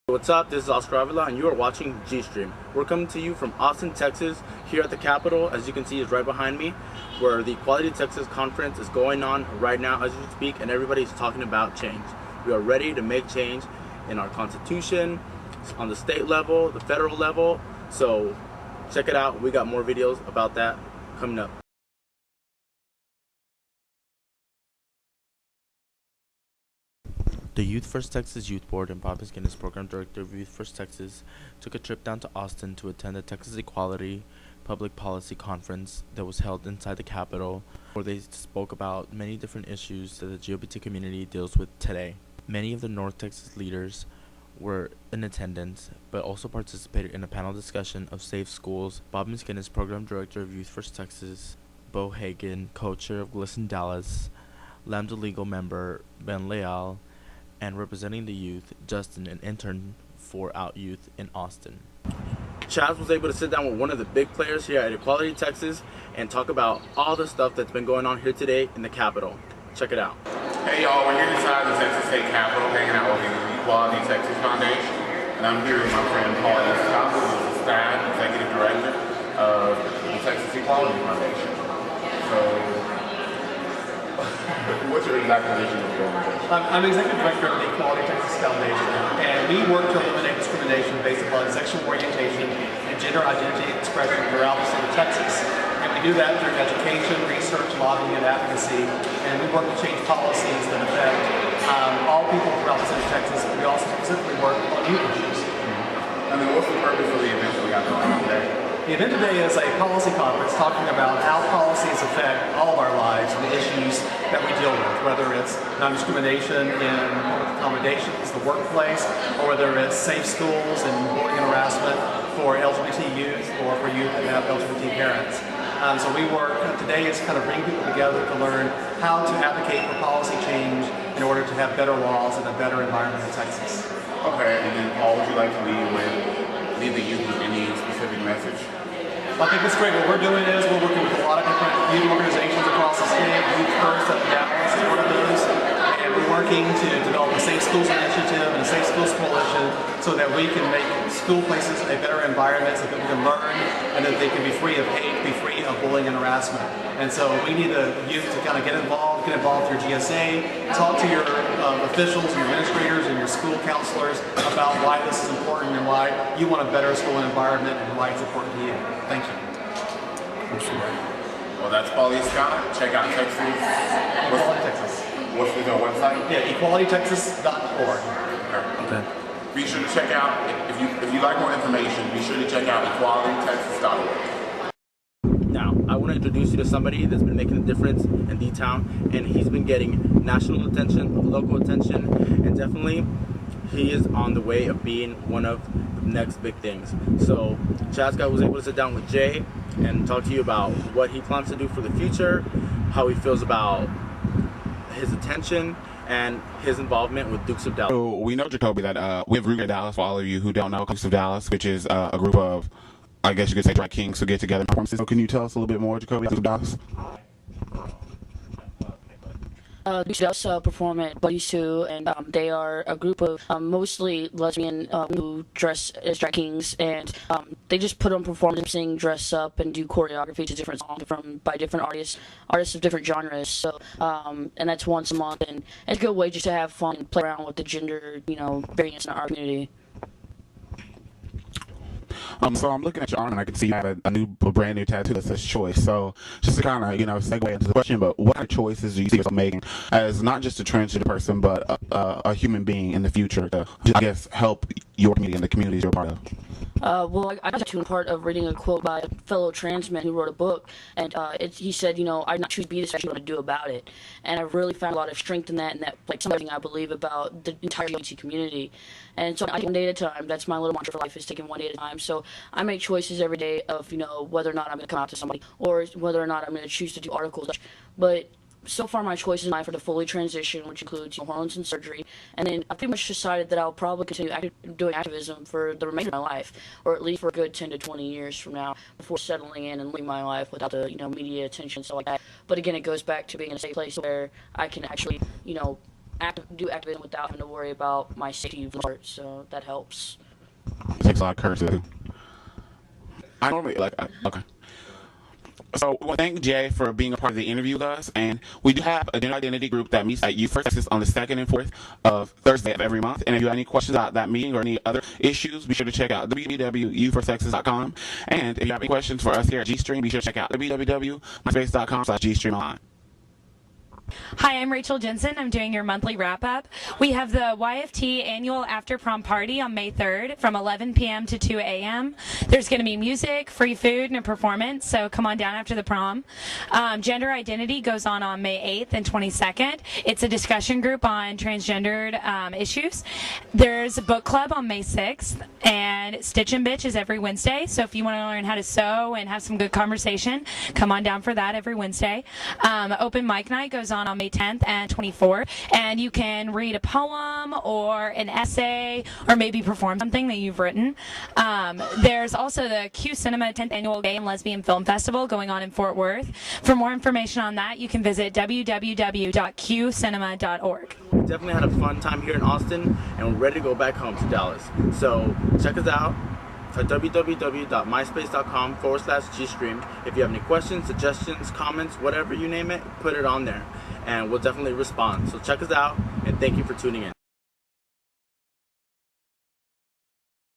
What's up? This is Oscar Avila and you are watching G-Stream. We're coming to you from Austin, Texas, here at the Capitol. As you can see, is right behind me, where the Equality Texas Conference is going on right now as we speak, and everybody's talking about change. We are ready to make change in our Constitution, on the state level, the federal level. So check it out. We got more videos about that coming up. The Youth First Texas Youth Board and Bob Guinness, Program Director of Youth First Texas, took a trip down to Austin to attend the Texas Equality Public Policy Conference that was held inside the Capitol, where they spoke about many different issues that the LGBT community deals with today. Many of the North Texas leaders were in attendance, but also participated in a panel discussion of safe schools. Bob Guinness, Program Director of Youth First Texas, Bo Hagan, Co-Chair of Glisten Dallas, Lambda Legal Member Ben Leal, and representing the youth, Justin, an intern for Out Youth in Austin. Chaz was able to sit down with one of the big players here at Equality Texas and talk about all the stuff that's been going on here today in the Capitol. Check it out. Hey y'all, we're here inside the Texas State Capitol hanging out with the Equality Texas Foundation. And I'm here with my friend Paul Escott, who is the staff executive director of the Texas Equality Foundation. So, what's your exact position of the organization? I'm executive director of the Equality Texas Foundation, and we work to eliminate discrimination based upon sexual orientation and gender identity expression throughout the state of Texas. And we do that through education, research, lobbying, and advocacy, and we work to change policies that affect all people throughout the state of Texas. But we also specifically work on youth issues. And then what's the purpose of the event that we got going on today? The event today is a policy conference talking about how policies affect all of our lives and the issues that we deal with, whether it's non-discrimination in public accommodations, the workplace, or whether it's safe schools and bullying and harassment for LGBT youth or for youth that have LGBT parents. So we work today is kind of bring people together to learn how to advocate for policy change in order to have better laws and a better environment in Texas. Okay, and then Paul, would you like to lead the youth with any specific message? I think it's great. What we're doing is we're working with a lot of different youth organizations across the state. Youth First up in Dallas is one of those. And we're working to develop a Safe Schools Initiative and a Safe Schools Coalition so that we can make school places a better environment so that we can learn and that they can be free of hate, be free of bullying and harassment. And so we need the youth to kind of get involved through GSA, talk to your officials and your administrators and your school counselors about why this is important and why you want a better school environment and why it's important to you. Thank you. Well, that's Paul Scott. Check out Texas. Equality Texas. What's the website? Yeah, equalitytexas.org. Okay. Be sure to check out, if you like more information, be sure to check out equalitytexas.org. Now, I want to introduce you to somebody that's been making a difference in D-Town, and he's been getting national attention, local attention, and definitely he is on the way of being one of the next big things. So Chazka was able to sit down with Jay and talk to you about what he plans to do for the future, how he feels about his attention, and his involvement with Dukes of Dallas. So we know, Jacoby, that we have Dukes of Dallas, for all of you who don't know, Dukes of Dallas, which is a group of, I guess you could say, drag kings who get together. So can you tell us a little bit more, Jacoby, about Dukes of Dallas? Dukes of Dallas perform at Buddies 2, and they are a group of mostly lesbian who dress as drag kings, and they just put on performances, sing, dress up, and do choreography to different songs by different artists of different genres. So, and that's once a month, and it's a good way just to have fun and play around with the gender, variance in our community. So I'm looking at your arm and I can see you have a brand new tattoo that says choice. So just to kind of, segue into the question, but what kind of choices do you see yourself making as not just a transgender person, but a human being in the future to, I guess, help your community and the communities you're a part of? Well, I got to part of reading a quote by a fellow trans man who wrote a book, and he said, I did not choose to be this, I choose what to do about it. And I really found a lot of strength in that, and that, something I believe about the entire LGBT community. And so I take one day at a time. That's my little mantra for life, is taking one day at a time. So I make choices every day of, whether or not I'm going to come out to somebody, or whether or not I'm going to choose to do articles. But so far, my choice is mine for the fully transition, which includes hormones and surgery. And then I pretty much decided that I'll probably continue doing activism for the remainder of my life, or at least for a good 10 to 20 years from now, before settling in and living my life without the media attention and stuff like that. But again, it goes back to being in a safe place where I can actually do activism without having to worry about my safety part. So that helps. It takes a lot of courage to do. I normally okay. So, well, thank Jay for being a part of the interview with us, and we do have a gender identity group that meets at Youth First Texas on the 2nd and 4th of Thursday of every month. And if you have any questions about that meeting or any other issues, be sure to check out www.youthfirsttexas.com. And if you have any questions for us here at GStream, be sure to check out www.myspace.com/GStreamOnline. Hi, I'm Rachel Jensen. I'm doing your monthly wrap-up. We have the YFT annual after prom party on May 3rd from 11 p.m. to 2 a.m. There's going to be music, free food, and a performance, so come on down after the prom. Gender identity goes on May 8th and 22nd. It's a discussion group on transgendered issues. There's a book club on May 6th, and Stitch and Bitch is every Wednesday, so if you want to learn how to sew and have some good conversation, come on down for that every Wednesday. Open mic night goes on May 10th and 24th, and you can read a poem or an essay or maybe perform something that you've written. There's also the Q Cinema 10th Annual Gay and Lesbian Film Festival going on in Fort Worth. For more information on that, you can visit www.qcinema.org. Definitely had a fun time here in Austin, and we're ready to go back home to Dallas. So check us out at www.myspace.com/GStream. If you have any questions, suggestions, comments, whatever you name it, put it on there, and we'll definitely respond. So check us out, and thank you for tuning in.